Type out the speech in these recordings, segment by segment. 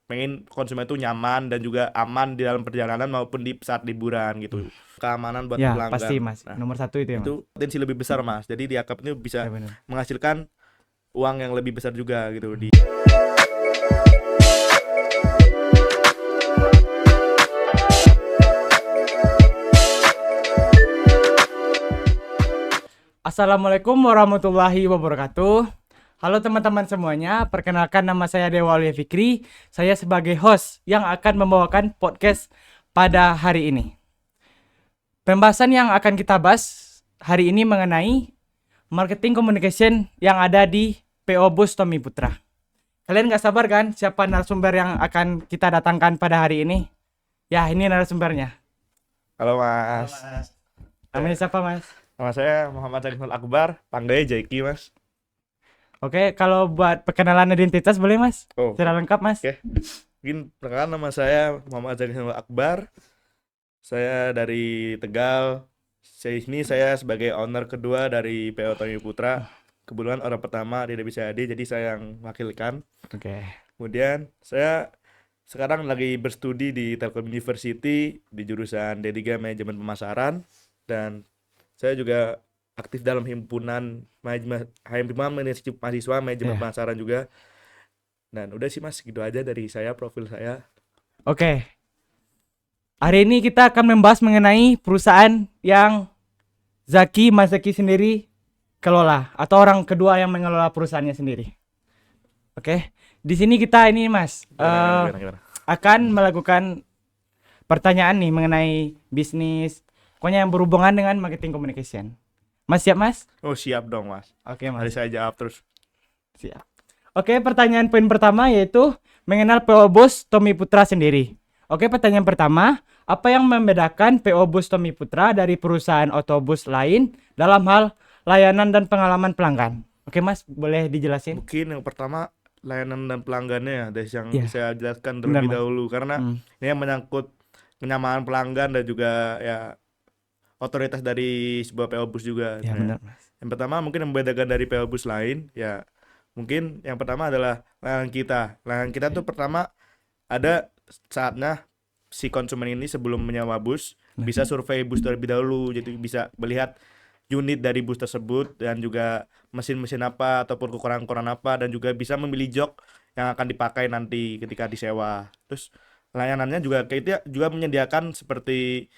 pengen konsumen itu nyaman dan juga aman di dalam perjalanan maupun di saat liburan gitu. Keamanan buat Ya, pelanggan. pasti Mas. Nah, Nomor satu itu ya, Mas. itu potensi lebih besar Mas. Jadi di akap ini bisa Ya benar. menghasilkan uang yang lebih besar juga gitu di. Assalamualaikum warahmatullahi wabarakatuh. Halo teman-teman semuanya, perkenalkan nama saya Dewa Aulia Fikri. Saya sebagai host yang akan membawakan podcast pada hari ini. Pembahasan yang akan kita bahas hari ini mengenai marketing communication yang ada di PO Bus Tommy Putra. Kalian gak sabar kan siapa narasumber yang akan kita datangkan pada hari ini? Ya, ini narasumbernya. Halo Mas. Namanya siapa, Mas? Nama saya Muhammad Zainul Akbar, panggilnya Jaiki Mas. Oke, kalau buat perkenalan identitas boleh, Mas? Oh, Secara lengkap, Mas. oke. Mungkin perkenalkan nama saya Muhammad Zainul Akbar. Saya dari Tegal. Saya sebagai owner kedua dari PO Tommy Putra. Kebetulan orang pertama tidak bisa hadir, jadi saya yang wakilkan. Oke. Kemudian saya sekarang lagi berstudi di Telkom University di jurusan D3 Manajemen Pemasaran, dan saya juga aktif dalam himpunan mahasiswa manajemen Iya. pemasaran juga. Dan udah sih Mas, gitu aja dari saya, profil saya. Oke. Hari ini kita akan membahas mengenai perusahaan yang Mas Zaki sendiri kelola atau orang kedua yang mengelola perusahaannya sendiri. Oke. Di sini kita ini, Mas, Gimana? akan melakukan pertanyaan nih mengenai bisnis, pokoknya yang berhubungan dengan marketing communication. Mas siap, Mas? Oh siap dong Mas. Oke, Mas. Mari saya jawab terus. Siap. Oke, pertanyaan poin pertama yaitu mengenal PO Bus Tommy Putra sendiri. Oke, pertanyaan pertama, apa yang membedakan PO Bus Tommy Putra dari perusahaan otobus lain dalam hal layanan dan pengalaman pelanggan? Oke, Mas, boleh dijelasin? Mungkin yang pertama layanan dan pelanggannya ya, dari yang Iya. saya jelaskan Benar, terlebih Mas. dahulu, karena ini yang menyangkut kenyamanan pelanggan dan juga ya otoritas dari sebuah PO Bus juga. Ya, benar, Mas. Yang pertama mungkin yang membedakan dari PO Bus lain ya, mungkin yang pertama adalah layanan kita. Layanan kita tuh pertama ada saatnya si konsumen ini sebelum menyewa bus bisa survei bus terlebih dahulu, jadi bisa melihat unit dari bus tersebut dan juga mesin-mesin apa ataupun kekurangan-kekurangan apa, dan juga bisa memilih jok yang akan dipakai nanti ketika disewa. Terus layanannya juga kita juga menyediakan seperti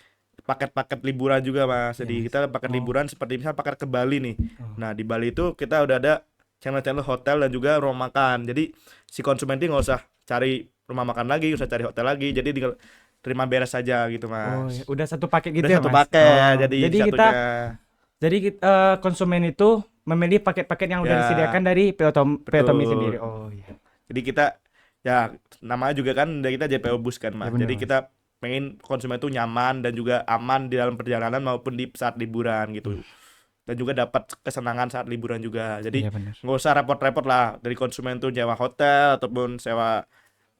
paket-paket liburan juga Mas. Jadi kita paket liburan seperti misal paket ke Bali nih. Nah di Bali itu kita udah ada channel-channel hotel dan juga rumah makan. Jadi si konsumen ini nggak usah cari rumah makan lagi, nggak usah cari hotel lagi. Jadi terima beres saja gitu Oh, Mas. ya. Udah satu paket gitu Udah ya, satu Mas? paket, Oh, jadi kita satunya. konsumen itu memilih paket-paket yang udah Ya, disediakan dari PO Tommy betul. sendiri. Oh, iya. Jadi kita ya namanya juga kan dari kita JPO Bus kan Mas. Ya, benar, Jadi Mas. kita pengen konsumen itu nyaman dan juga aman di dalam perjalanan maupun di saat liburan gitu. Dan juga dapat kesenangan saat liburan juga. Jadi Iya, benar. nggak usah repot-repot lah dari konsumen tuh nyewa hotel ataupun sewa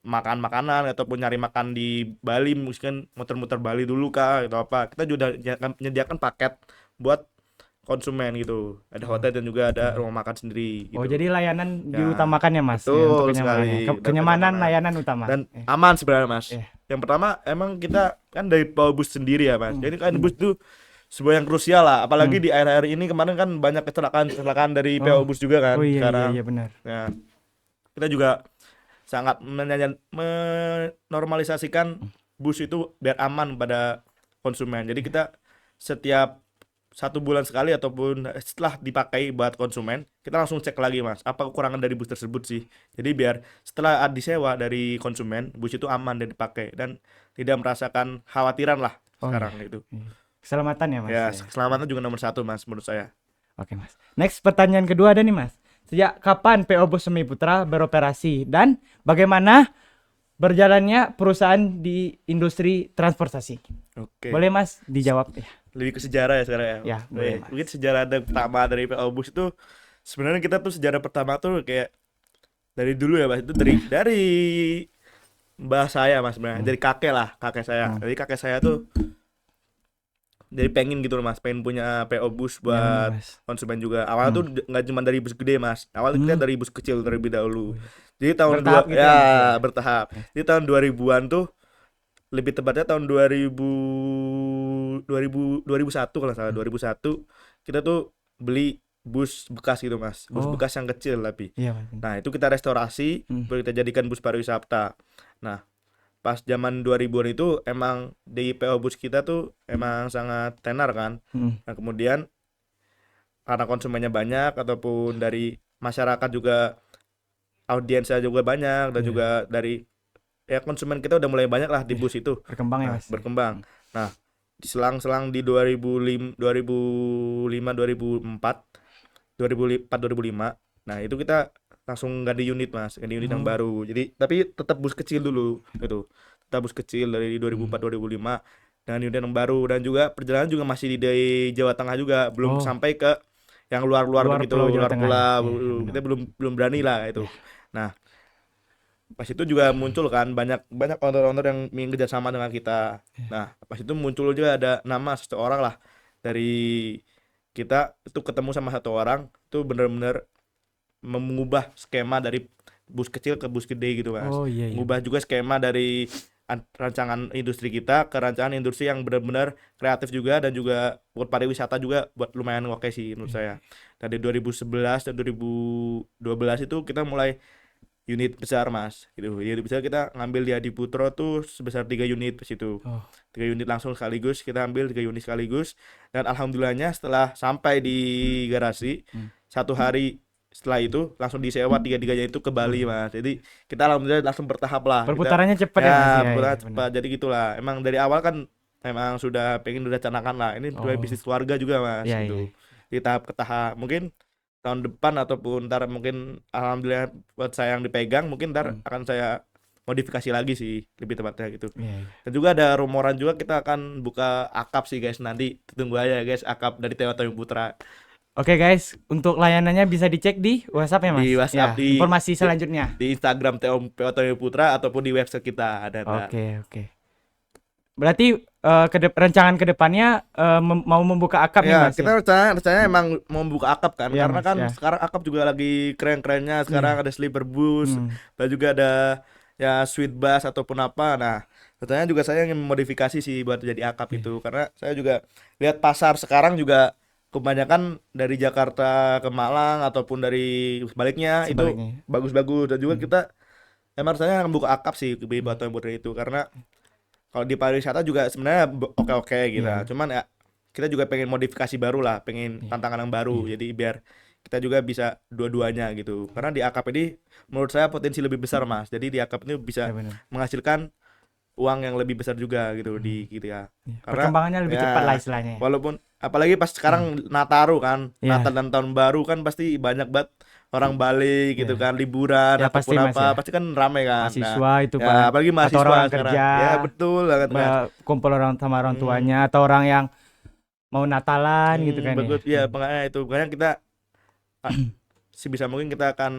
makan makanan ataupun nyari makan di Bali, mungkin muter-muter Bali dulu kah atau apa. Kita juga menyediakan paket buat konsumen gitu. Ada hotel dan juga ada rumah makan sendiri Oh, gitu. jadi layanan Ya, diutamakan ya, Mas, ya, betul untuk sekali. kenyamanannya. Dan Kenyamanan kenyamanan. layanan utama. Dan aman sebenarnya Mas. Iya. Yang pertama emang kita kan dari PO Bus sendiri ya Mas. Jadi kan bus itu sebuah yang krusial lah. Apalagi di akhir-akhir ini kemarin kan banyak kecelakaan dari PO Bus juga kan Oh, iya, sekarang. iya, benar. Ya, kita juga sangat menormalisasikan bus itu biar aman pada konsumen. Jadi kita setiap 1 bulan sekali ataupun setelah dipakai buat konsumen, kita langsung cek lagi Mas, apa kekurangan dari bus tersebut sih. Jadi biar setelah disewa dari konsumen, bus itu aman dan dipakai dan tidak merasakan khawatiran lah sekarang itu. Iya. Keselamatan ya, Mas. Ya, Ya. keselamatan juga nomor 1 Mas menurut saya. Oke, Mas. Next, pertanyaan kedua ada nih, Mas. Sejak kapan PO Bus Tommy Putra beroperasi dan bagaimana berjalannya perusahaan di industri transportasi? Oke. Boleh, Mas, dijawab ya? Lebih ke sejarah ya sekarang ya. Ya, boleh, Mas. Mungkin sejarah pertama dari PO Bus itu sebenarnya kita tuh sejarah pertama tuh kayak dari dulu ya Mas, itu dari mbah saya Mas sebenarnya, dari kakek saya. Jadi kakek saya tuh jadi pengen gitu loh Mas, pengen punya PO bus Ya, benar, buat Mas. konsumen juga. Awalnya tuh nggak cuma dari bus gede Mas, awalnya kita dari bus kecil terlebih dahulu. Jadi tahun dua Bertahap gitu ya, Mas, ya? bertahap. Jadi tahun 2000-an tuh, lebih tepatnya tahun 2001 kalau nggak salah, 2001 kita tuh beli bus bekas gitu Mas, bus Oh, bekas yang kecil tapi. iya, Mas. Nah, itu kita restorasi, baru kita jadikan bus pariwisata. Nah, pas zaman 2000-an itu emang di PO bus kita tuh emang sangat tenar kan. Mm. Nah, kemudian karena konsumennya banyak ataupun dari masyarakat juga, audiensnya juga banyak, dan Iya. juga dari ya konsumen kita udah mulai banyak lah di bus itu. Berkembang ya, Nah, Mas. berkembang. Nah, selang-selang di 2005 2004 2005. Nah, itu kita langsung ganti unit Mas, ganti unit yang Oh. baru. Jadi tapi tetap bus kecil dulu gitu. Tetap bus kecil dari 2004 2005 dengan unit yang baru, dan juga perjalanan juga masih di Jawa Tengah juga, belum Oh, sampai ke yang luar-luar luar begitu, Pulau Jawa luar Tengah ya. pulau. Iya, benar. Kita belum berani lah itu. Nah, pas itu juga muncul kan banyak banyak owner-owner yang ingin kerjasama dengan kita. Nah, pas itu muncul juga ada nama seseorang lah dari kita, itu ketemu sama satu orang itu benar-benar mengubah skema dari bus kecil ke bus gede gitu Mas. Oh, iya, iya. Mengubah juga skema dari rancangan industri kita ke rancangan industri yang benar-benar kreatif juga, dan juga buat pariwisata juga, buat lumayan oke sih menurut saya. Dari 2011 dan 2012 itu kita mulai unit besar Mas gitu. Unit besar kita ngambil di Adi Putro tuh sebesar 3 unit di situ. Oh, 3 unit langsung sekaligus, kita ambil 3 unit sekaligus, dan alhamdulillahnya setelah sampai di garasi, satu hari setelah itu langsung disewa tiga-tiganya itu ke Bali Mas. Jadi kita alhamdulillah langsung bertahap lah. perputarannya cepat ya, Mas. Ya, Iya, perputaran iya, cepat. Jadi gitulah. Emang dari awal kan emang sudah pengen udah canakan lah. Ini Oh. bisnis keluarga juga Mas Iya, gitu. iya. Di tahap ke tahap. Mungkin tahun depan ataupun ntar mungkin alhamdulillah buat saya yang dipegang, mungkin ntar akan saya modifikasi lagi sih, lebih tepatnya gitu. Iya, iya. Dan juga ada rumoran juga kita akan buka akap sih guys, nanti tunggu aja guys, akap dari Teo Toyo Putra Oke guys, untuk layanannya bisa dicek di WhatsApp ya Mas. di WhatsApp, Ya, informasi selanjutnya. di Instagram Teo Toyo Putra ataupun di website kita ada. Oke. Berarti rancangan kedepannya mau membuka akap nih Ya, Mas. kita rencananya emang mau buka akap kan, Iya, karena Mas, kan ya. sekarang akap juga lagi keren-kerennya. Sekarang ada sleeper bus, dan juga ada ya suite bus ataupun apa. Nah, rencananya juga saya ingin memodifikasi sih buat jadi akap itu, karena saya juga lihat pasar sekarang juga kebanyakan dari Jakarta ke Malang ataupun dari sebaliknya itu Sebaliknya. bagus-bagus, dan juga kita emang rencananya akan buka akap sih di Batu Putri itu, karena kalau di pariwisata juga sebenarnya oke-oke gitu. Iya. Cuman ya kita juga pengen modifikasi baru lah, pengen tantangan yang baru. Jadi biar kita juga bisa dua-duanya gitu. Karena di akap ini menurut saya potensi lebih besar Mas. Jadi di akap ini bisa Ya, benar. menghasilkan uang yang lebih besar juga gitu di gitu ya. Karena Perkembangannya lebih cepat lah istilahnya. walaupun apalagi pas sekarang Nataru kan, Iya. Natal dan tahun baru kan pasti banyak banget orang balik gitu kan, liburan Ya, ataupun pasti, Mas, apa, ya. pasti kan rame kan. Mahasiswa itu ya, Pak. apalagi Atau mahasiswa orang sekarang. kerja. Ya, betul banget kan. Kumpul orang sama orang tuanya atau orang yang mau Natalan gitu kan Bagus ya. ya, makanya itu. Makanya kita sebisa mungkin kita akan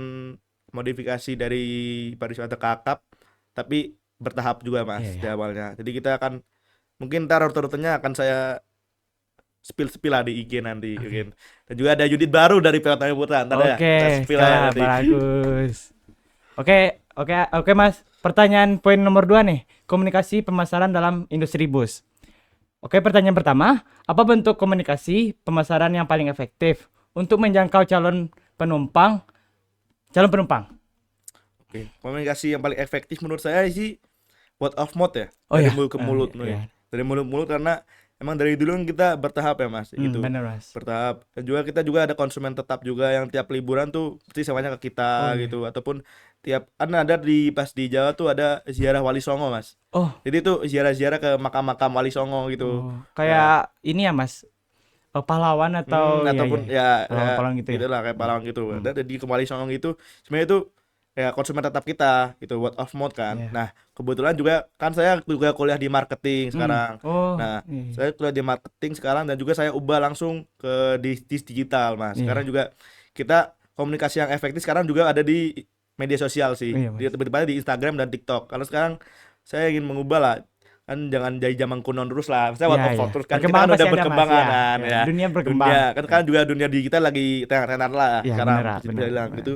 modifikasi dari pariwisata ke akap, tapi bertahap juga Mas Iya, iya. di awalnya. Jadi kita akan mungkin ntar rute-rutenya akan saya spill lah di IG nanti mungkin. Dan juga ada unit baru dari PO Toyo Putra, ntar ya Oke, kita spill aja nanti. bagus. Oke Mas. Pertanyaan poin nomor 2 nih. Komunikasi pemasaran dalam industri bus. Oke, pertanyaan pertama. Apa bentuk komunikasi pemasaran yang paling efektif untuk menjangkau calon penumpang? Oke, komunikasi yang paling efektif menurut saya sih word of mouth ya. Oh, Dari ya. mulut ke mulut. Iya. Dari mulut-mulut, karena emang dari dulu kan kita bertahap ya Mas gitu. Bener Mas. Bertahap. Dan juga kita juga ada konsumen tetap juga yang tiap liburan tuh pasti semuanya ke kita gitu, ataupun tiap ada pas di Jawa tuh ada ziarah Wali Songo Mas. Oh, Jadi tuh ziarah-ziarah ke makam-makam Wali Songo gitu. kayak ini ya Mas. Pahlawan atau Ataupun pahlawan gitu ya. gitulah, kayak pahlawan gitu. Dan di ke Wali Songo gitu sebenarnya itu ya konsumen tetap kita gitu, word of mouth kan. Iya. Nah, kebetulan juga kan saya juga kuliah di marketing sekarang. Oh, Nah, iya. saya kuliah di marketing sekarang, dan juga saya ubah langsung ke di digital Mas. Iya. Sekarang juga kita komunikasi yang efektif sekarang juga ada di media sosial sih. Iya, Mas. Di tepatnya di Instagram dan TikTok. Kalau sekarang saya ingin mengubah lah. kan jangan jadi zaman kuno terus lah. Misalnya Iya, World of iya. Warcraft kan kita Perkembangan kan udah pasti ada, berkembang Mas, ya. kan Ya, ya. dunia berkembang. Kan juga dunia digital lagi tenar-tenar lah Iya, sekarang bener, bisa bener, bilang Mas. gitu.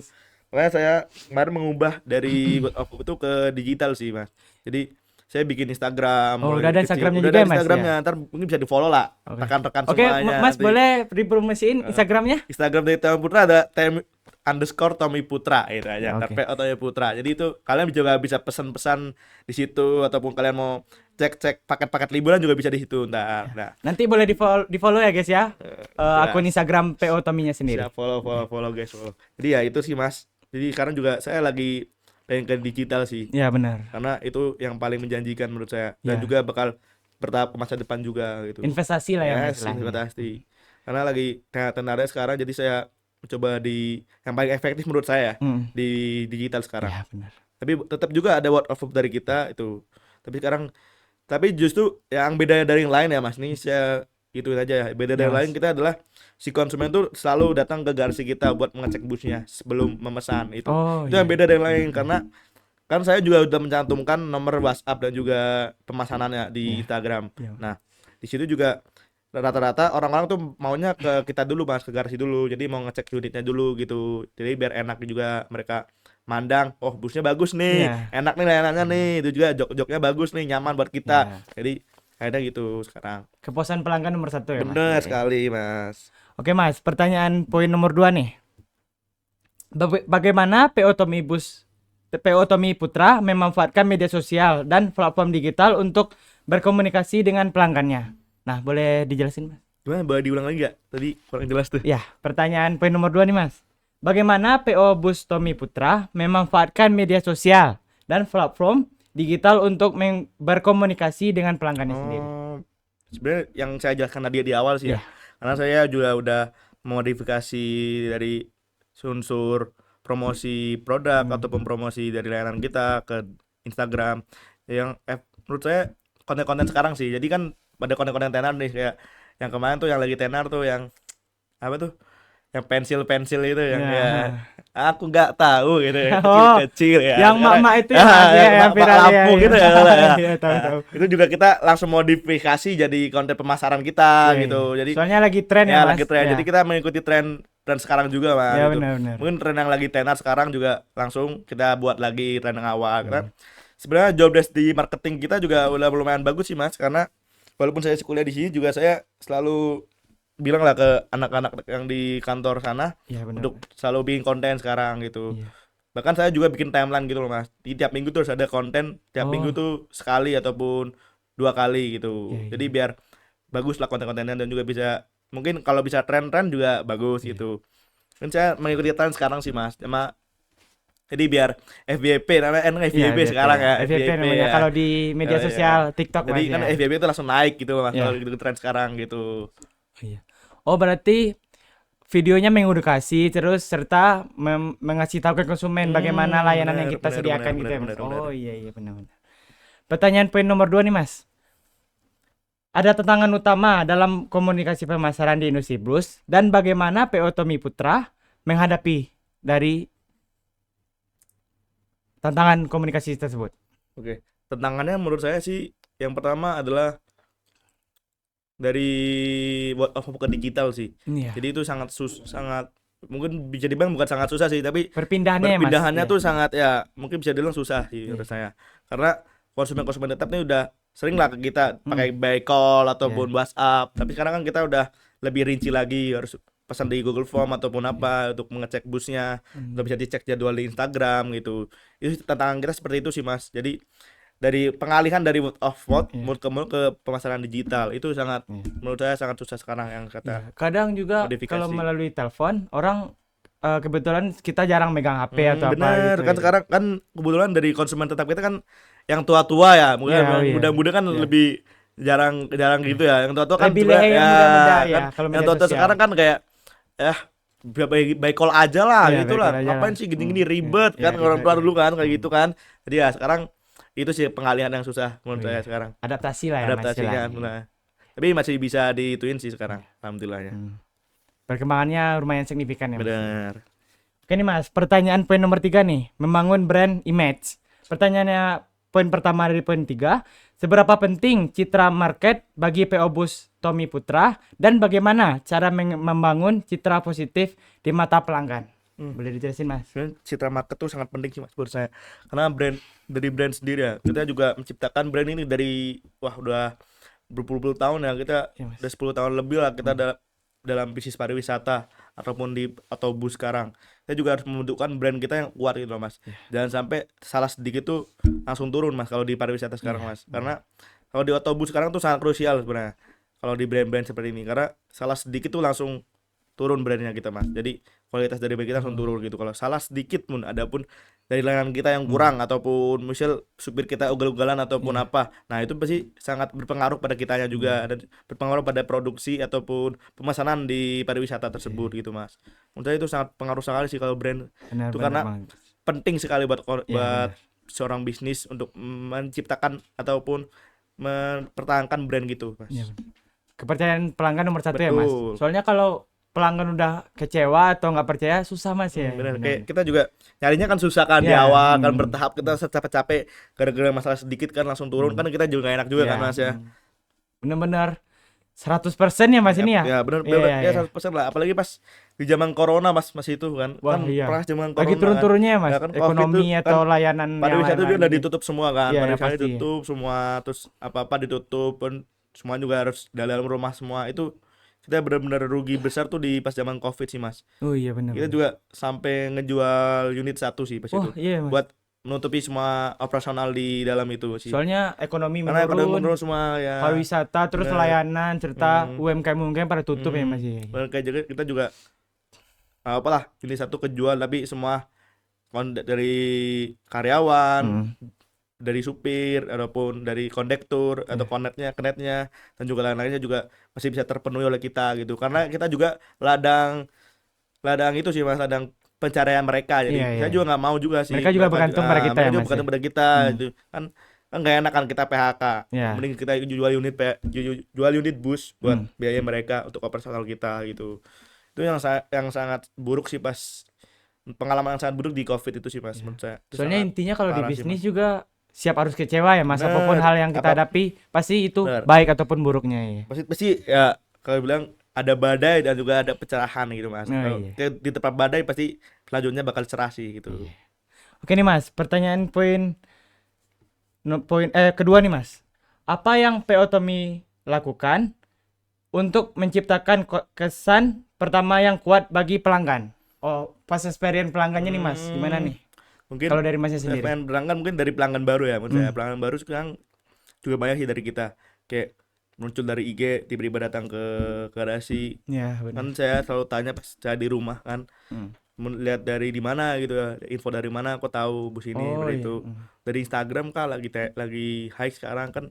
Makanya saya kemarin mengubah dari World of Warcraft itu ke digital sih Mas. Jadi saya bikin Instagram Oh, mulai udah ada kecil. Instagramnya Udah juga ada ya, Mas, Instagramnya, ya? ntar mungkin bisa di follow lah Oke. rekan-rekan Oke, semuanya Mas nanti. boleh dipromosiin Instagramnya? Instagram dari Tommy Putra ada _Tommy Putra gitu aja. Oke. Tapi Tommy Putra. Jadi itu kalian juga bisa pesan-pesan di situ ataupun kalian mau cek paket-paket liburan juga bisa di situ ntar. Nah, Nanti boleh di follow ya guys ya. jelas. Akun Instagram PO Tominya sendiri. Siap, follow guys, follow. Jadi ya itu sih Mas. Jadi sekarang juga saya lagi pengen ke digital sih. Ya benar. Karena itu yang paling menjanjikan menurut saya dan Ya. juga bakal bertahap ke masa depan juga gitu. Investasi lah ya Yes, istilahnya. investasi. Karena lagi tenarnya sekarang jadi saya mencoba di yang paling efektif menurut saya Hmm. di digital sekarang. Ya benar. Tapi tetap juga ada word of mouth dari kita itu. Tapi justru yang bedanya dari yang lain ya Mas, nih saya gituin aja ya. Beda dari Ya, Mas. lain kita adalah si konsumen tuh selalu datang ke garasi kita buat mengecek busnya sebelum memesan itu. Oh, Itu iya. yang beda dari yang lain karena kan saya juga udah mencantumkan nomor WhatsApp dan juga pemesanannya di Instagram. Iya. Nah, di situ juga rata-rata orang-orang tuh maunya ke kita dulu Mas, ke garasi dulu. Jadi mau ngecek unitnya dulu gitu. Jadi biar enak juga mereka mandang, oh busnya bagus nih, Iya. enak nih layanannya nih, itu juga jok-joknya bagus nih, nyaman buat kita. Iya. Jadi ada gitu sekarang. Kepuasan pelanggan nomor 1 ya Mas. Bener sekali Mas. Oke Mas, pertanyaan poin nomor 2 nih. Bagaimana PO Tommy Putra memanfaatkan media sosial dan platform digital untuk berkomunikasi dengan pelanggannya? Nah, boleh dijelasin Mas? Gimana, boleh diulang lagi gak? Tadi kurang jelas tuh. Ya, pertanyaan poin nomor 2 nih Mas. Bagaimana PO Bus Tommy Putra memanfaatkan media sosial dan platform digital untuk berkomunikasi dengan pelanggannya sendiri? Sebenarnya yang saya jelaskan tadi di awal sih ya. Iya. Karena saya juga udah modifikasi dari unsur promosi produk ataupun promosi dari layanan kita ke Instagram yang menurut saya konten-konten sekarang sih. Jadi kan pada konten-konten tenar nih kayak yang kemarin tuh yang lagi tenar tuh yang apa tuh? Yang pensil itu yang Ya. ya aku nggak tahu gitu ya, Oh, kecil-kecil ya. yang mak-mak itu ya, Mas, ya, yang viral ya, lampu ya. gitu ya. Iya, tahu. Itu juga kita langsung modifikasi jadi konten pemasaran kita Iya, gitu. iya. Jadi Soalnya lagi tren ya, ya Mas. lagi tren. Ya. Jadi kita mengikuti tren sekarang juga Mas Ya, gitu. benar-benar. Mungkin tren yang lagi tenar sekarang juga langsung kita buat lagi tren yang awal. Iya. Karena sebenarnya job desk di marketing kita juga udah lumayan bagus sih Mas, karena walaupun saya kuliah di sini juga saya selalu bilang lah ke anak-anak yang di kantor sana Iya, benar. untuk selalu bikin konten sekarang gitu. Iya. Bahkan saya juga bikin timeline gitu loh Mas. Di tiap minggu tuh harus ada konten, tiap Oh. minggu tuh sekali ataupun 2 kali gitu. Iya, iya. Jadi biar bagus lah konten-kontennya dan juga bisa mungkin kalau bisa tren-tren juga bagus Iya. gitu. Kan saya mengikuti tren sekarang sih Mas. Jadi biar FYP namanya FYP sekarang ya, FYP namanya ya. kalau di media Iya, iya. sosial TikTok Jadi Mas, kan ya. FYP itu langsung naik gitu Mas Iya. kalau gitu tren sekarang gitu. Iya. Oh, berarti videonya mengedukasi terus serta mengasih tahu ke konsumen bagaimana layanan yang kita sediakan gitu ya Mas. benar. Oh, iya benar-benar. Pertanyaan poin nomor 2 nih Mas. Ada tantangan utama dalam komunikasi pemasaran di industri blues dan bagaimana PO Tommy Putra menghadapi dari tantangan komunikasi tersebut? Oke. Tantangannya menurut saya sih yang pertama adalah dari word of mouth ke digital sih. Iya. Jadi itu sangat mungkin bisa dibilang bukan sangat susah sih, tapi Perpindahannya ya Mas. perpindahannya Iya. tuh sangat ya mungkin bisa dibilang susah sih menurut saya. Karena konsumen tetap nih udah sering lah ke kita pakai by call ataupun WhatsApp. Tapi sekarang kan kita udah lebih rinci lagi, harus pesan di Google Form ataupun apa untuk mengecek busnya. Udah bisa dicek jadwal di Instagram gitu. Itu tantangan kita seperti itu sih Mas. Jadi dari pengalihan dari word of mouth mulut ke mulut ke pemasaran digital itu sangat menurut saya sangat susah sekarang yang kata. Iya. Kadang juga modifikasi. kalau melalui telepon orang kebetulan kita jarang megang HP atau apa Bener gitu. kan ya. sekarang kan kebetulan dari konsumen tetap kita kan yang tua-tua ya, mungkin Iya, yang iya. muda-muda kan Iya. lebih jarang gitu ya. Yang tua-tua kan Lebih sebenarnya lehe yang muda-muda ya, kan kalau yang media tua-tua sosial. sekarang kan kayak by call aja lah Iya, gitu by lah. call aja Ngapain lah. sih gini-gini Iya, ribet iya, kan orang tua ribet. dulu kan kayak gitu kan. Jadi ya sekarang itu sih pengalihan yang susah menurut saya sekarang. Adaptasi lah ya Mas, Adaptasinya istilahnya. nah. Tapi masih bisa dituin sih sekarang alhamdulillahnya. Perkembangannya lumayan signifikan ya Mas. Bener. Oke nih Mas, pertanyaan poin nomor 3 nih, membangun brand image. Pertanyaannya poin pertama dari poin 3. Seberapa penting citra market bagi PO Bus Tommy Putra dan bagaimana cara membangun citra positif di mata pelanggan? Boleh dijelasin, Mas? Sebenarnya citra market tuh sangat penting sih mas menurut saya, karena dari brand sendiri ya, kita juga menciptakan brand ini dari udah berpuluh-puluh tahun ya, kita Iya, Mas. udah 10 tahun lebih lah kita dalam bisnis pariwisata ataupun di autobus sekarang. Kita juga harus membentukkan brand kita yang kuat gitu loh mas. Jangan sampai salah sedikit tuh langsung turun mas kalau di pariwisata sekarang mas, karena kalau di autobus sekarang tuh sangat krusial sebenarnya kalau di brand-brand seperti ini, karena salah sedikit tuh langsung turun brandnya kita mas. Jadi kualitas dari brand kita langsung turun gitu kalau salah sedikit pun, ada pun dari layanan kita yang kurang ataupun misal supir kita ugal-ugalan ataupun apa, nah itu pasti sangat berpengaruh pada kitanya juga dan berpengaruh pada produksi ataupun pemesanan di pariwisata tersebut gitu mas. Menurut saya itu sangat pengaruh sekali sih kalau brand Benar, itu, benar karena banget. penting sekali buat Iya, seorang bisnis untuk menciptakan ataupun mempertahankan brand gitu mas. Iya, benar. Kepercayaan pelanggan nomor satu ya, Mas. Betul. Soalnya kalau pelanggan udah kecewa atau nggak percaya, susah, Mas ya. Bener, Benar. kayak kita juga nyarinya kan susah kan di Iya, awal kan, bertahap kita capek-capek gara-gara masalah sedikit kan langsung turun kan, kita juga gak enak juga Iya, kan mas ya. Bener-bener 100% ya, Mas, ini ya? Ya bener, Iya, ya iya. 100% lah, apalagi pas di zaman corona mas, masih itu kan. Wah, Kan iya. pernah zaman corona Lagi turun-turunnya ya, Mas? ya kan, COVID Ekonomi tuh atau kan, layanan yang pariwisata itu lain-lain udah gitu. ditutup semua kan, Iya, pariwisata pasti. ditutup semua, terus apa-apa ditutup pun semua juga harus dalam rumah semua. Itu kita benar-benar rugi besar tuh di pas zaman COVID sih mas. Oh iya, benar. Kita juga sampai ngejual unit 1 sih pas Oh itu, iya, Mas. buat menutupi semua operasional di dalam itu sih. Soalnya ekonomi Karena ekonomi menurun, menurun semua ya. pariwisata, terus Bener. layanan, serta UMKM pada tutup ya, Mas. Iya. Bener, kayak juga kita juga apalah unit 1 kejual, tapi semua dari karyawan, dari supir ataupun dari kondektur atau konetnya dan juga lain-lainnya juga masih bisa terpenuhi oleh kita gitu, karena kita juga ladang itu sih mas, ladang pencarian mereka. Jadi Iya, saya iya. juga nggak mau juga sih Mereka juga bergantung pada kita mereka ya, juga Mas, bergantung ya? pada kita gitu kan nggak enak kan kita PHK. Iya. Mending kita jual unit bus buat biaya mereka untuk operasional kita gitu. Itu yang sangat buruk sih, pas pengalaman yang sangat buruk di COVID itu sih mas, menurut saya. Itu Soalnya sangat intinya kalau di parah sih, bisnis Mas. juga siap harus kecewa ya, Mas. Bener. Apapun hal yang kita hadapi, pasti itu Bener. baik ataupun buruknya ya. Pasti ya, kalau bilang ada badai dan juga ada pencerahan gitu mas. Oh, Kalau iya. di tempat badai pasti selanjutnya bakal cerah sih gitu. Oke nih, Mas. Pertanyaan kedua nih, Mas. Apa yang PO Tommy lakukan untuk menciptakan kesan pertama yang kuat bagi pelanggan? Oh, pas experience pelanggannya nih, Mas. Gimana nih? Mungkin Kalau dari Masnya sendiri. pengen pelanggan mungkin dari pelanggan baru ya menurut saya. Pelanggan baru sekarang juga banyak sih dari kita, kayak muncul dari IG tiba-tiba datang ke garasi. Ya, benar. Kan saya selalu tanya pas saya di rumah kan, lihat dari di mana gitu ya, info dari mana kok tahu bus ini, Oh, seperti iya. itu. Dari Instagram kah lagi high sekarang kan,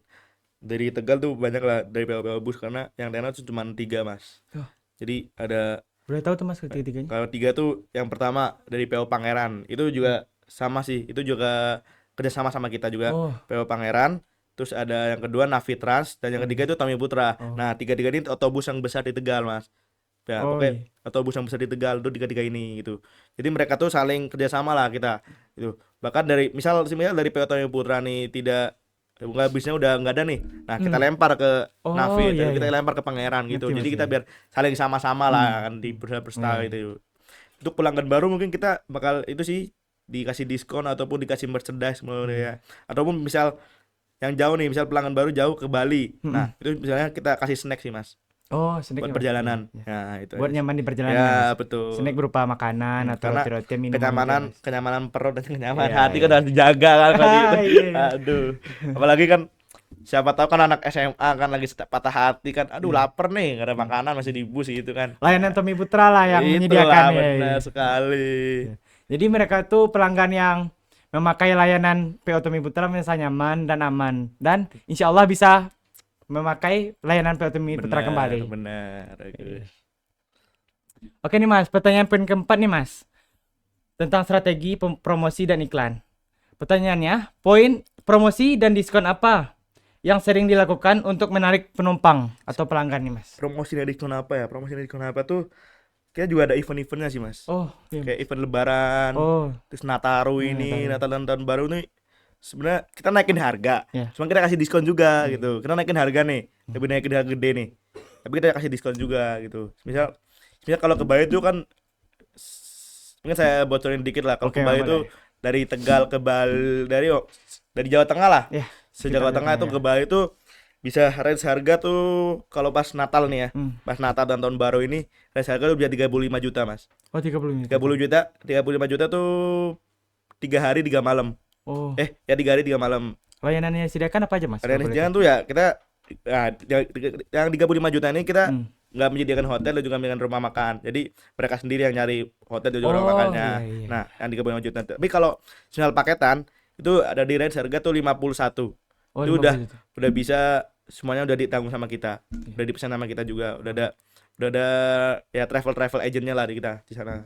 dari Tegal tuh banyak lah dari PO bus, karena yang tenar tuh cuma 3 mas. Oh. Jadi ada, Boleh tahu tuh, Mas, ketiga-tiganya? kalau 3 tuh yang pertama dari PO Pangeran, itu juga sama sih, itu juga kerjasama sama kita juga. Oh. PO Pangeran, terus ada yang kedua Navitrans, dan yang ketiga itu Tommy Putra. Nah, tiga-tiga ini otobus yang besar di Tegal mas. Ya, Oh, pokoknya iya. otobus yang besar di Tegal tuh tiga-tiga ini gitu. Jadi mereka tuh saling kerjasama lah kita gitu. Bahkan dari misal dari PO Tommy Putra nih nggak, bisnya udah nggak ada nih, nah kita lempar ke Oh, Navi, iya, kita iya. lempar ke Pangeran gitu. Ngerti, jadi Mas, kita ya. biar saling sama-sama lah kan di perusahaan gitu. Untuk pelanggan baru mungkin kita bakal itu sih dikasih diskon ataupun dikasih merchandise ya. Ataupun misal yang jauh nih, misal pelanggan baru jauh ke Bali, nah itu misalnya kita kasih snack sih mas Oh, snack buat ya, Mas? perjalanan. Iya. Nah itu Buat aja sih. nyaman di perjalanan. Ya Mas. betul. Snack berupa makanan atau Karena roti-roti, minuman. kenyamanan perut dan kenyamanan Iya, hati iya. kan harus dijaga kan kalau gitu. Iya. Aduh, apalagi kan siapa tahu kan anak SMA kan lagi patah hati kan, aduh lapar nih, gak ada makanan masih di bus gitu kan. Layanan Tommy Putra lah yang Itulah, menyediakan ya. benar sekali. Jadi mereka tuh pelanggan yang memakai layanan PO Tommy Putra merasa nyaman dan aman, dan insya Allah bisa memakai layanan PO Tommy Putra kembali. Benar. Oke. Oke nih Mas, pertanyaan poin keempat nih Mas, tentang strategi promosi dan iklan. Pertanyaannya, poin promosi dan diskon apa yang sering dilakukan untuk menarik penumpang atau pelanggan nih Mas? Promosi dari diskon apa ya? Promosi dari diskon apa tuh? Kita juga ada event-eventnya sih mas. Oh, iya. Kayak event Lebaran, Oh, terus Nataru Nataru. Natal dan Tahun Baru nih sebenarnya kita naikin harga, Ya. cuma kita kasih diskon juga gitu. Kita naikin harga nih, lebih naikin harga gede nih, tapi kita kasih diskon juga gitu. Misal kalau ke Bali itu kan, mungkin saya bocorin dikit lah. Kalau Oke, ke Bali itu boleh. dari Tegal ke Bali, dari Jawa Tengah lah, Ya, sejak sekitar Jawa Tengah Jawa itu Tengah ke Bali itu bisa range harga tuh kalau pas Natal nih ya, Hmm. pas Natal dan Tahun Baru ini range harga tuh bisa 35 juta mas. Oh, 30 menit. 35 juta tuh 3 hari 3 malam. Oh, Ya 3 hari 3 malam. layanan yang disediakan apa aja, Mas? Ada Kalau boleh jangan tahu? tuh ya kita, yang 35 juta ini kita Hmm. nggak menyediakan hotel dan juga menyediakan rumah makan. Jadi mereka sendiri yang nyari hotel dan juga rumah Oh, makannya. iya, iya. Nah, yang 35 juta. Tapi kalau misalnya paketan itu ada di range harga tuh 51. Oh, Itu 50 juta. udah bisa, semuanya udah ditanggung sama kita. Udah dipesan sama kita juga. Udah ada ya travel agentnya lah di kita di sana.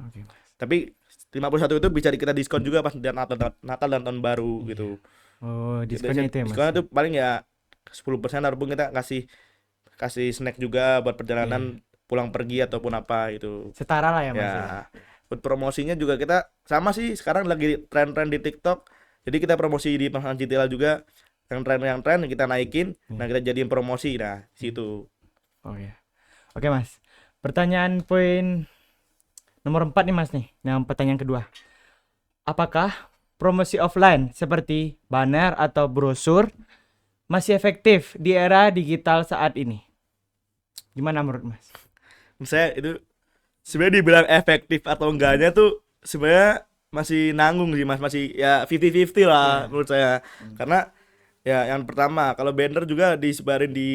Oke. Tapi 51 itu bisa kita diskon juga pas Natal dan Tahun Baru gitu. Oh, diskonnya itu ya, Mas. Diskonnya tuh paling ya 10% ataupun kita kasih snack juga buat perjalanan pulang pergi ataupun apa gitu. Setara lah ya, Mas. Ya, buat promosinya juga kita sama sih, sekarang lagi tren-tren di TikTok. Jadi kita promosi di Pemasaran Citila juga, yang tren kita naikin, nah kita jadiin promosi, nah situ. Oke. Oke, Mas. Pertanyaan poin nomor 4 nih, Mas nih. Yang pertanyaan kedua. Apakah promosi offline seperti banner atau brosur masih efektif di era digital saat ini? Gimana menurut Mas? Saya itu sebenarnya dibilang efektif atau enggaknya tuh sebenarnya masih nanggung sih mas, masih ya 50-50 lah menurut saya. Karena ya yang pertama, kalau banner juga disebarin di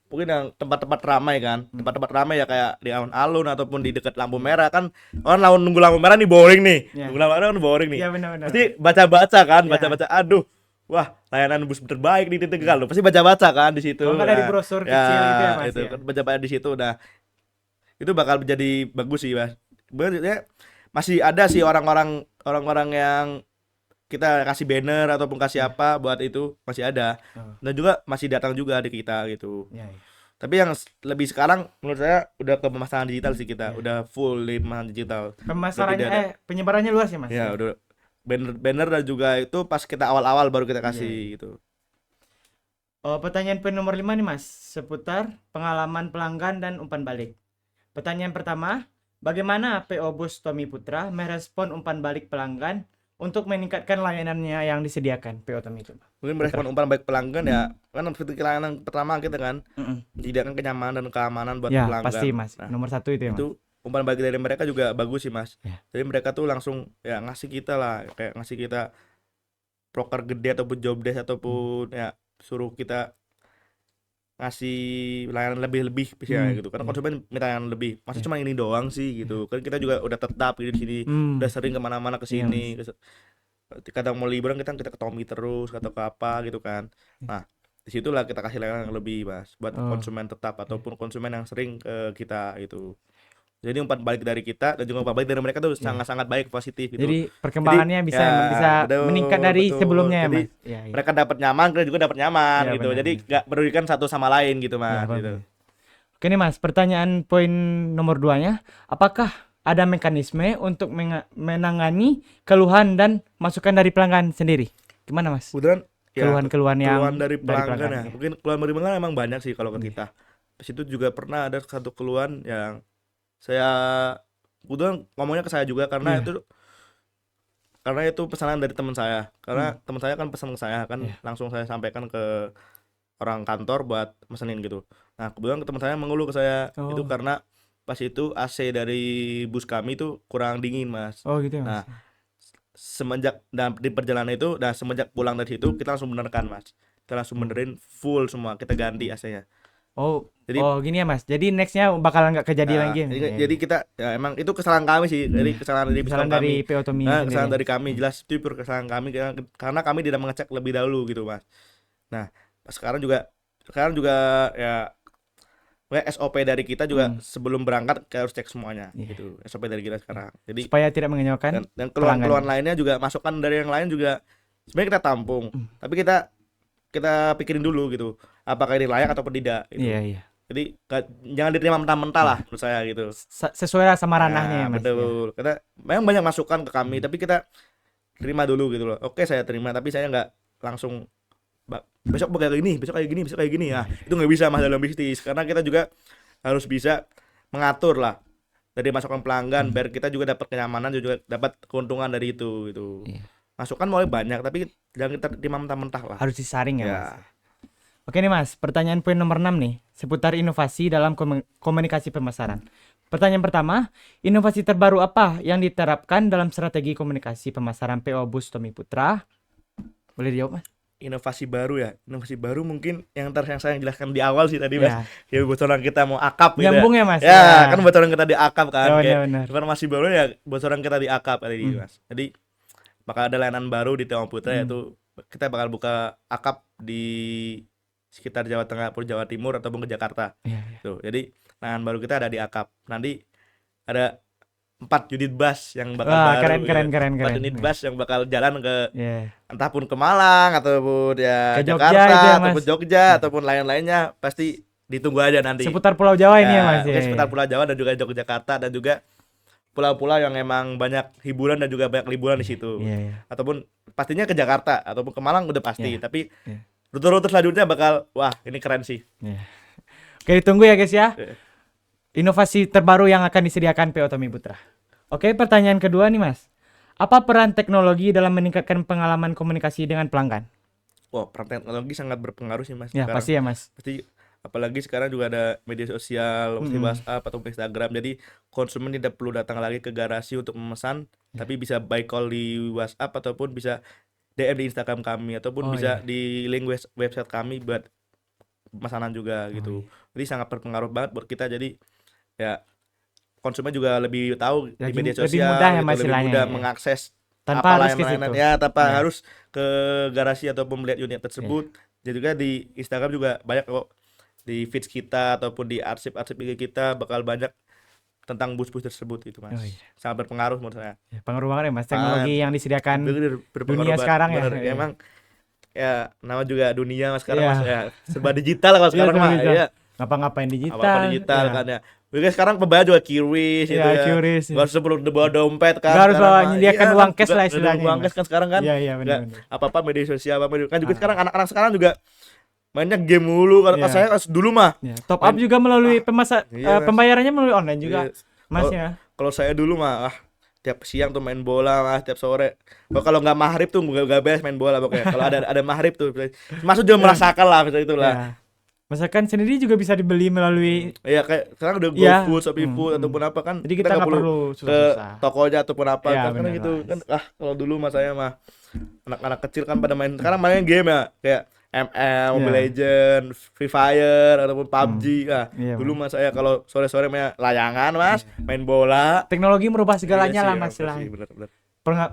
mungkin yang tempat-tempat ramai kan, tempat-tempat ramai ya kayak di alun-alun ataupun di dekat lampu merah kan. Orang nunggu lampu merah nih boring nih, Ya. nunggu lampu merah kan boring nih. Iya, benar-benar. Pasti baca-baca kan, Ya. baca-baca. Aduh, wah layanan bus terbaik di Tegal loh. Pasti baca-baca kan di situ. Kalau nggak dari Nah, brosur kecil gitu ya, Mas, itu ya. kan baca-baca di situ. Nah, itu bakal menjadi bagus sih mas. Sebenarnya masih ada sih orang-orang yang kita kasih banner ataupun kasih apa buat itu, masih ada. Oh. Dan juga masih datang juga di kita gitu. Ya, ya. Tapi yang lebih sekarang menurut saya udah ke pemasaran digital sih kita, udah full di pemasaran digital. Pemasarannya Udah tidak penyebarannya luas ya, Mas. Ya udah banner dan juga itu pas kita awal-awal baru kita kasih gitu. Oh, pertanyaan poin nomor 5 nih, Mas, seputar pengalaman pelanggan dan umpan balik. Pertanyaan pertama, bagaimana PO Bus Tommy Putra merespon umpan balik pelanggan untuk meningkatkan layanannya yang disediakan PO Tommy itu? Mungkin merespon umpan baik pelanggan ya, kan seperti layanan pertama kita kan menyediakan kenyamanan dan keamanan buat Ya, pelanggan. pasti, Mas. Nah, Nomor 1 itu ya, Mas. itu umpan balik dari mereka juga bagus sih mas. Ya. Jadi mereka tuh langsung ya ngasih kita lah, kayak ngasih kita proker gede ataupun job desk ataupun ya suruh kita ngasih layanan lebih bisa gitu. Karena konsumen minta yang lebih, masa cuma ini doang sih gitu. Kan kita juga udah tetap gitu di sini, udah sering kemana-mana ke sini. Kadang mau liburan kita ke Tommy terus atau ke apa gitu kan. Nah disitulah kita kasih layanan yang lebih mas, buat konsumen tetap ataupun konsumen yang sering ke kita gitu. Jadi umpan balik dari kita dan juga umpan balik dari mereka tuh sangat-sangat baik, positif gitu. Jadi perkembangannya bisa betul, meningkat dari betul. sebelumnya ya, Jadi Mas. Ya, ya. mereka dapat nyaman, kita juga dapat nyaman Ya, gitu. benar, Jadi nggak merugikan satu sama lain gitu mas. Ya, Gitu. bagus. Oke nih, Mas, pertanyaan poin nomor 2-nya, apakah ada mekanisme untuk menangani keluhan dan masukan dari pelanggan sendiri? Gimana, Mas? Kebetulan ya, Keluhan-keluhan yang keluhan dari pelanggan ya. ya. Mungkin keluhan dari pelanggan emang banyak sih kalau ke kita. Di situ juga pernah ada satu keluhan yang saya kebetulan ngomongnya ke saya juga karena itu pesanan dari teman saya. Karena teman saya kan pesan ke saya kan, langsung saya sampaikan ke orang kantor buat mesenin gitu. Nah kebetulan teman saya mengeluh ke saya itu karena pas itu AC dari bus kami itu kurang dingin mas. Oh gitu ya, Mas. Nah semenjak di perjalanan itu, semenjak pulang dari situ kita langsung benerkan mas. Kita langsung benerin full semua, kita ganti AC-nya. Jadi gini ya, Mas. Jadi nextnya bakalan nggak kejadian lagi. Jadi kita ya emang itu kesalahan kami sih, dari kesalahan dari kesalahan dari PO Tommy sendiri. kesalahan dari kami, jelas itu pure kesalahan kami karena kami tidak mengecek lebih dahulu gitu mas. Nah sekarang juga ya SOP dari kita juga sebelum berangkat kita harus cek semuanya gitu. SOP dari kita sekarang. Jadi supaya tidak mengecewakan dan keluhan lainnya juga, masukan dari yang lain juga sebenarnya kita tampung. Tapi kita pikirin dulu gitu, apakah ini layak ataupun tidak gitu. Iya. Jadi jangan diterima mentah-mentah lah menurut saya gitu. Sesuai sama ranahnya ya, Mas. Betul. Kita memang banyak masukan ke kami, tapi kita terima dulu gitu loh. Oke, saya terima, tapi saya nggak langsung besok kayak gini, besok kayak gini, besok kayak gini. Nah, itu nggak bisa mas dalam bisnis, karena kita juga harus bisa mengatur lah dari masukan pelanggan biar kita juga dapat kenyamanan, juga dapat keuntungan dari itu gitu. Iya. Masukan mulai banyak, tapi jangan kita terima mentah-mentah lah. Harus disaring ya, Ya. Mas. Oke nih Mas, pertanyaan poin nomor 6 nih, seputar inovasi dalam komunikasi pemasaran. Pertanyaan pertama, inovasi terbaru apa yang diterapkan dalam strategi komunikasi pemasaran PO Bus Tommy Putra? Boleh dijawab Mas? Inovasi baru mungkin yang saya jelaskan di awal sih tadi mas. Ya. Ya bocoran kita mau akap gitu Nyambung ya Mas? ya kan bocoran kita di akap kan, Ya, kayak benar. informasi baru ya bocoran kita di akap tadi mas. Jadi bakal ada layanan baru di Tommy Putra, yaitu kita bakal buka akap di sekitar Jawa Tengah, Jawa Timur ataupun ke Jakarta. Iya, iya. Tuh, jadi layanan baru kita ada di akap. Nanti ada 4 unit bus yang bakal Wah, baru, keren. 4 unit bus yang bakal jalan ke Iya. entah pun ke Malang ataupun ya Ke Jogja Jakarta itu ya, ataupun Mas. Jogja ataupun lain-lainnya, pasti ditunggu aja nanti. Seputar Pulau Jawa ini ya Mas. Mungkin Ya, seputar ya. Pulau Jawa dan juga Yogyakarta dan juga pulau-pulau yang emang banyak hiburan dan juga banyak liburan di situ. Iya, iya. Ataupun pastinya ke Jakarta ataupun ke Malang udah pasti, Iya. tapi Iya. rute-rute selanjutnya bakal wah ini keren sih. Iya. Oke, ditunggu ya guys ya. Iya. Inovasi terbaru yang akan disediakan PO Tommy Putra. Oke, pertanyaan kedua nih Mas. Apa peran teknologi dalam meningkatkan pengalaman komunikasi dengan pelanggan? Wah, peran teknologi sangat berpengaruh sih Mas. Ya, Sekarang pasti ya Mas. pasti apalagi sekarang juga ada media sosial, seperti WhatsApp atau Instagram. Jadi konsumen tidak perlu datang lagi ke garasi untuk memesan, tapi bisa by call di WhatsApp ataupun bisa DM di Instagram kami ataupun bisa di link website kami buat pemesanan juga gitu. Jadi sangat berpengaruh banget buat kita. Jadi ya konsumen juga lebih tahu di Lebih- media lebih sosial mudah ya, gitu, Mas, lebih istilahnya, mudah ya. mengakses Tanpa harus ke layanan-layanan situ. ya, tanpa Ya. harus ke garasi ataupun melihat unit tersebut. Dan juga di Instagram juga banyak kok, di feeds kita ataupun di arsip-arsip IG kita bakal banyak tentang bus-bus tersebut itu Mas. Oh, iya. Sangat berpengaruh menurut saya. Ya, pengaruh banget ya Mas teknologi yang disediakan. Berpengaruh dunia banget, sekarang ya. bener. Iya. Emang ya nama juga dunia Mas sekarang Iya. Mas ya. Serba digital kalau Iya, sekarang serba mah. digital. Iya. Ngapa-ngapain digital. Apa digital ya. kan ya. Mungkin sekarang pembayar juga QRIS gitu Iya, ya. QRIS, Nggak usah perlu bawa dompet kan. Nggak harus sekarang bawa mah. menyediakan Iya uang kan, cash lah nggak ada istilahnya, uang Mas. cash kan sekarang kan. Iya, iya, Nggak benar-benar. apa-apa media sosial kan juga sekarang anak-anak sekarang juga mainnya game mulu. Kalau Iya. saya dulu mah Ya, top up juga melalui iya, Mas. pembayarannya melalui online juga. Iya. Mas Kalau- ya. Kalau saya dulu mah tiap siang tuh main bola Mas, tiap sore. Kalau nggak maghrib tuh nggak beres main bola pokoknya. Kalau ada maghrib tuh, masuk juga merasakan lah misalnya itulah. Ya. Masakan sendiri juga bisa dibeli melalui. Iya kayak sekarang udah Iya. GoFood, ShopeeFood ataupun apa kan. Jadi kita nggak perlu ke susah-susah. tokonya ataupun apa Iya, kan, karena benar, gitu Mas. kan. Kalau dulu mah saya mah anak-anak kecil kan pada main, sekarang main game ya kayak ML, Mobile Iya. Legend, Free Fire ataupun PUBG. Nah, Iya, dulu mah saya kalau sore-sore main layangan Mas, main bola. Teknologi merubah segalanya Iya lah sih, Mas bener lah. sih, bener.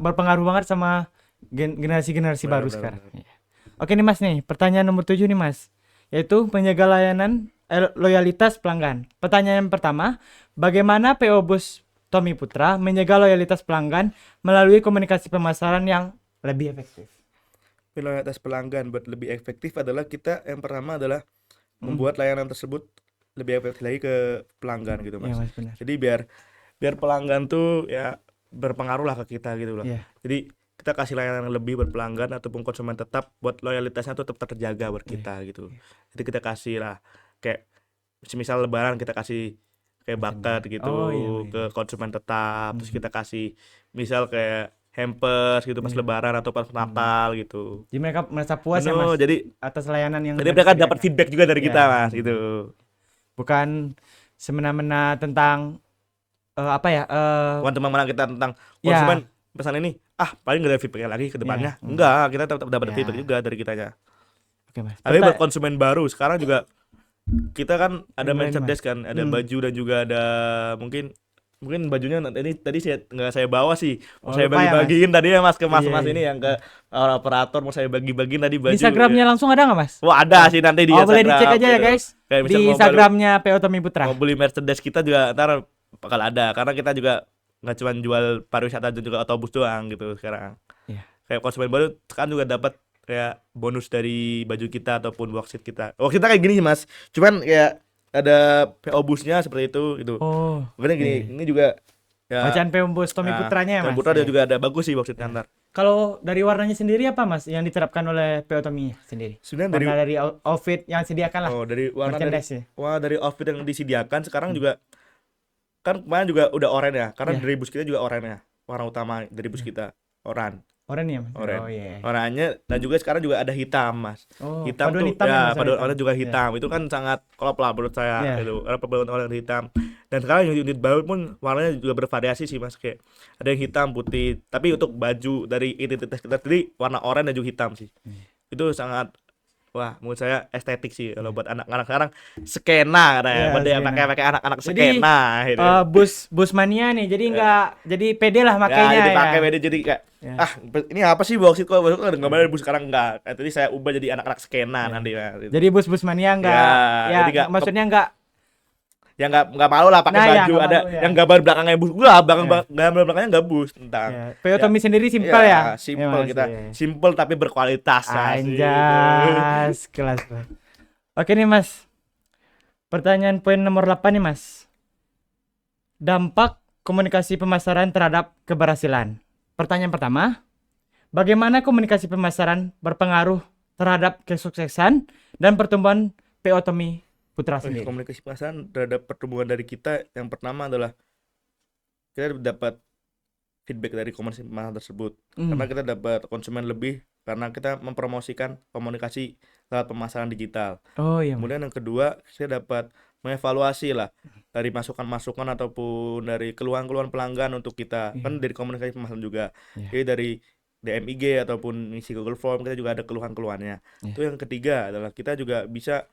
Berpengaruh banget sama generasi-generasi Benar, baru benar, sekarang. Iya. Oke nih Mas nih, pertanyaan nomor 7 nih Mas. Yaitu menjaga layanan loyalitas pelanggan. Pertanyaan yang pertama, bagaimana PO Bus Tommy Putra menjaga loyalitas pelanggan melalui komunikasi pemasaran yang lebih efektif? Loyalitas pelanggan buat lebih efektif adalah kita yang pertama adalah membuat layanan tersebut lebih efektif lagi ke pelanggan gitu Mas. Iya Mas, benar. Jadi biar pelanggan tuh ya berpengaruh lah ke kita gitu loh. Iya. Jadi kita kasih layanan yang lebih buat pelanggan ataupun konsumen, tetap buat loyalitasnya tuh tetap terjaga buat kita gitu. Jadi kita kasih lah kayak misal lebaran kita kasih kayak bucket gitu Oh, iya, iya. ke konsumen tetap. Terus kita kasih misal kayak hampers gitu pas lebaran atau pas Natal gitu. Jadi mereka merasa puas ya Anu, Mas jadi atas layanan yang mereka dapat disediakan. feedback juga dari kita Iya. Mas gitu. Bukan semena-mena tentang Bukan cuma menang kita tentang Ya. konsumen pesan ini, paling nggak ada feedback lagi ke depannya. Ya. Enggak, kita tetap dapat Ya. feedback juga dari kitanya. Oke Mas. Tapi buat konsumen baru sekarang juga kita kan ada Gimana nih, merchandise kan, ada baju dan juga ada mungkin bajunya ini tadi saya bawa sih. Mau Oh, saya lupa ya, bagi-bagiin tadi ya Mas ke Iya, mas-mas iya. ini yang ke operator, mau saya bagi-bagiin tadi baju. Instagramnya langsung ada nggak Mas? Wah, ada sih nanti di Oh, boleh Instagram, dicek aja ya gitu. guys. Kayak Di misal mau Instagramnya PO Tommy Putra. mau beli merchandise kita juga ntar bakal ada, karena kita juga nggak cuma jual pariwisata dan juga otobus doang gitu sekarang. Iya. Kayak konsumen baru kan juga dapat kayak bonus dari baju kita ataupun worksheet kita. Worksheet kita kayak gini sih, Mas, cuman kayak ada PO busnya seperti itu gitu. Oh. Makanya gini, ini juga ya Bacaan PO Bus Tommy Putranya ya Mas. Putra Iya. juga ada bagus sih worksheetnya ntar. Kalau dari warnanya sendiri apa Mas yang diterapkan oleh PO Tommy sendiri? Sebenarnya Warna dari outfit yang disediakan lah, dari warna dari merchandise-nya. dari outfit yang disediakan sekarang juga kan kemarin juga udah oranye ya, karena Iya. dari bus kita juga oranye ya, warna utama dari bus kita oranye. Oranye ya Mas? Oh Oranye. iya. Oranye dan juga sekarang juga ada hitam, Mas. Oh, Hitam paduan tuh hitam ya, ya, Mas, paduan hitam. oranye juga Iya. hitam. Itu kan sangat klop lah menurut saya Iya. itu. Karena paduan oranye dan hitam. Dan sekarang unit baru pun warnanya juga bervariasi sih, Mas. Kayak ada yang hitam, putih. Tapi untuk baju dari identitas kita sendiri warna oranye dan juga hitam sih. Itu sangat wah, menurut saya estetik sih kalau buat anak-anak sekarang skena katanya. Iya, Buat dia skena. pakai anak-anak Jadi, skena gitu. bus mania nih, jadi nggak jadi pede lah makanya jadi ya. pakai beda jadi kayak Ya. ini apa sih boksit kok boksit kok gambar bus sekarang enggak. Jadi saya ubah jadi anak-anak skena nanti Mas. Jadi bus mania nggak, Ya, ya, jadi nggak maksudnya nggak. ya nggak malu lah pakai Nah, ya, baju nggak ada malu, ya. yang gambar belakangnya bus gua Ya. gambar belakangnya enggak bus tentang Ya. PO Tommy sendiri simpel ya. simpel Mas, kita ya. simpel tapi berkualitas asik. Anjas, kelas. Oke nih Mas. Pertanyaan poin nomor 8 nih Mas. Dampak komunikasi pemasaran terhadap keberhasilan. Pertanyaan pertama, bagaimana komunikasi pemasaran berpengaruh terhadap kesuksesan dan pertumbuhan PO Tommy Putra sendiri? Komunikasi pasaran terhadap pertumbuhan dari kita yang pertama adalah kita dapat feedback dari komunikasi pemasaran tersebut karena kita dapat konsumen lebih karena kita mempromosikan komunikasi lewat pemasaran digital. Oh iya. Mas. Kemudian yang kedua kita dapat mengevaluasi lah dari masukan-masukan ataupun dari keluhan-keluhan pelanggan untuk kita kan dari komunikasi pemasaran juga. Iya. Jadi dari DM IG ataupun isi Google Form kita juga ada keluhan-keluhannya. Iya. Itu yang ketiga adalah kita juga bisa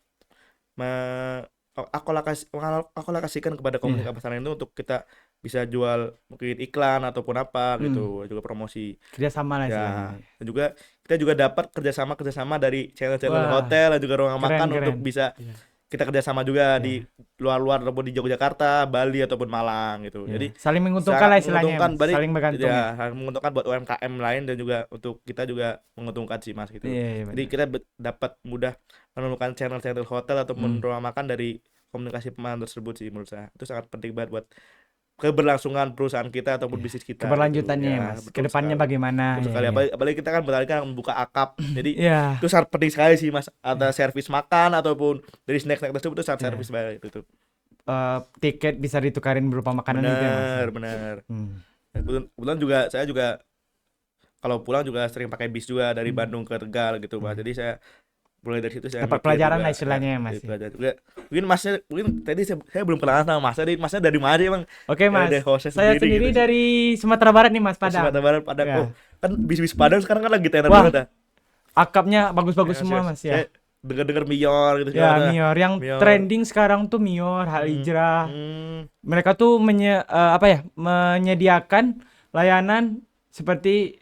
akolokasikan kepada komunikasi pasaran itu untuk kita bisa jual mungkin iklan ataupun apa gitu juga promosi Kerjasama lah ya istilahnya. dan juga kita juga dapat kerjasama dari channel-channel Wah. hotel dan juga ruang Keren, makan keren. untuk bisa Iya. kita kerjasama juga di luar-luar ataupun di Yogyakarta, Bali ataupun Malang gitu. Iya. Jadi saling menguntungkan sangat lah istilahnya. menguntungkan, Mas. Saling bergantung. ya, sangat menguntungkan buat UMKM lain dan juga untuk kita juga menguntungkan sih Mas gitu. Iya, Jadi kita dapat mudah menemukan channel-channel hotel ataupun ruang makan dari komunikasi pemasaran tersebut sih menurut saya. Itu sangat penting banget buat keberlangsungan perusahaan kita ataupun bisnis kita. keberlanjutannya gitu. ya, Mas. Betul Kedepannya sekali. bagaimana? Betul Iya, sekali. iya. Apalagi kita kan bentar lagi kan membuka akap. Jadi Iya. itu sangat penting sekali sih Mas. Ada servis makan ataupun dari snack-snack tersebut itu sangat servis banget itu. Tiket bisa ditukarin berupa makanan gitu ya, Mas. Benar. Hmm. Kebetulan juga saya juga kalau pulang juga sering pakai bis juga dari Bandung ke Tegal gitu Mas. Jadi saya mulai dari situ saya Dapat mikir pelajaran juga, lah istilahnya ya, Mas. jadi pelajaran juga. Mungkin tadi saya belum kenalan sama Mas. Jadi Masnya dari mana emang? Oke Mas, Dari hostnya saya sendiri sendiri gitu. dari Sumatera Barat nih Mas, Padang. Sumatera Barat Padang. Ya. Oh, kan bis-bis Padang sekarang kan lagi tenar Wah, banget ya. Akapnya bagus-bagus Ya, semua Mas ya. Saya dengar-dengar Mior gitu Ya sekarang. Mior, yang Mior. trending sekarang tuh Mior, Hal Hijrah. Mereka tuh menyediakan layanan seperti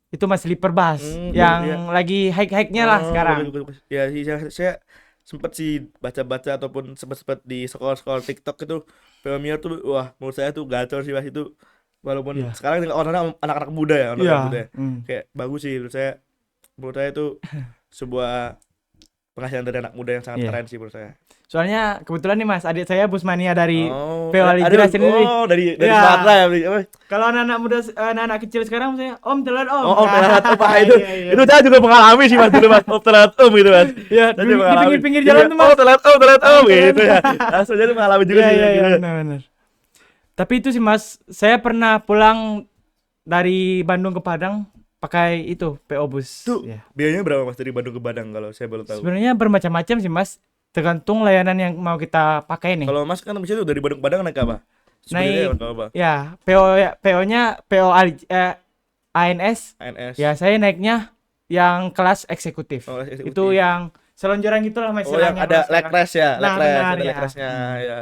itu Mas, sleeper bus yang lagi high-high-nya lah sekarang. Bagus. Ya, saya sempat sih baca-baca ataupun sempat di scroll TikTok itu Premier tuh wah menurut saya tuh gacor sih Mas itu walaupun sekarang orang anak-anak muda ya anak-anak muda ya. Kayak bagus sih menurut saya itu sebuah penghasilan dari anak muda yang sangat keren sih menurut saya. Soalnya kebetulan nih Mas, adik saya busmania dari PO ada Hijrah sendiri. Oh, dari Ya. Sumatera ya. Apa? Kalau anak-anak muda, anak-anak kecil sekarang saya Om telat Om. Oh, telat apa itu? Iya. Itu saya juga mengalami sih Mas dulu Mas. Telat gitu Mas. Ya, Saya di juga mengalami. pinggir-pinggir jalan tuh Mas. Oh, telat gitu ya. Langsung jadi mengalami juga sih. Iya, gitu. benar. Tapi itu sih Mas, saya pernah pulang dari Bandung ke Padang pakai itu PO bus. Tuh, Ya. biayanya berapa Mas dari Bandung ke Padang kalau saya belum tahu? Sebenarnya bermacam-macam sih Mas, tergantung layanan yang mau kita pakai nih. Kalau Mas kan bisa tuh dari Bandung ke Padang naik apa? Naik apa? ya, PO-nya ANS. ANS. Ya, saya naiknya yang kelas eksekutif. Oh, eksekutif. Itu yang selonjoran gitu lah Mas. Oh, yang ada leg rest ya, Nah, benar, ada ya. leg restnya ya.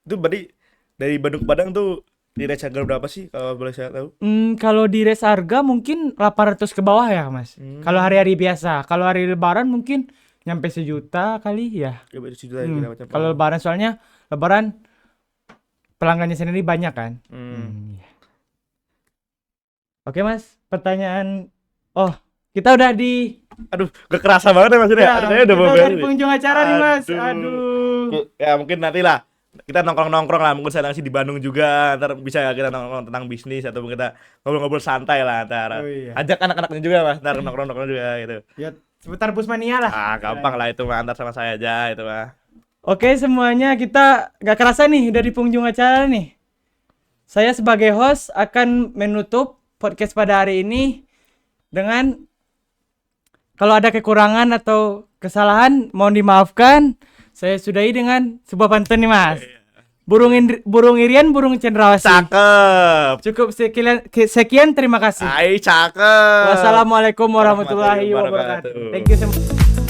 Itu berarti dari Bandung ke Padang tuh di range harga berapa sih kalau boleh saya tahu? Kalau di res harga mungkin 800 ke bawah ya Mas. Kalau hari-hari biasa, kalau hari lebaran mungkin nyampe 1 juta kali ya. Coba itu juta segala macam. Kalau lebaran soalnya lebaran pelanggannya sendiri banyak kan. Iya. Oke Mas, pertanyaan. Oh, kita udah di Aduh, gak kerasa banget ya Mas ini. ya, Saya udah kita mau udah di beres. penghujung acara nih Mas. Aduh. Aduh. Ya mungkin nanti lah kita nongkrong-nongkrong lah, mungkin saya di Bandung juga, ntar bisa kita nongkrong tentang bisnis atau kita ngobrol-ngobrol santai lah ntar. Oh, iya. Ajak anak-anaknya juga Mas, ntar nongkrong-nongkrong juga gitu. Ya, seputar Busmania lah. Gampang lah itu mah, antar sama saya aja itu mah. Oke semuanya, kita gak kerasa nih udah di penghujung acara nih. Saya sebagai host akan menutup podcast pada hari ini dengan kalau ada kekurangan atau kesalahan mohon dimaafkan. Saya sudahi dengan sebuah pantun nih Mas. Burung irian, burung cendrawasih. Cakep. Cukup sekian, terima kasih. Cakep. Wassalamualaikum warahmatullahi wabarakatuh. Thank you semua.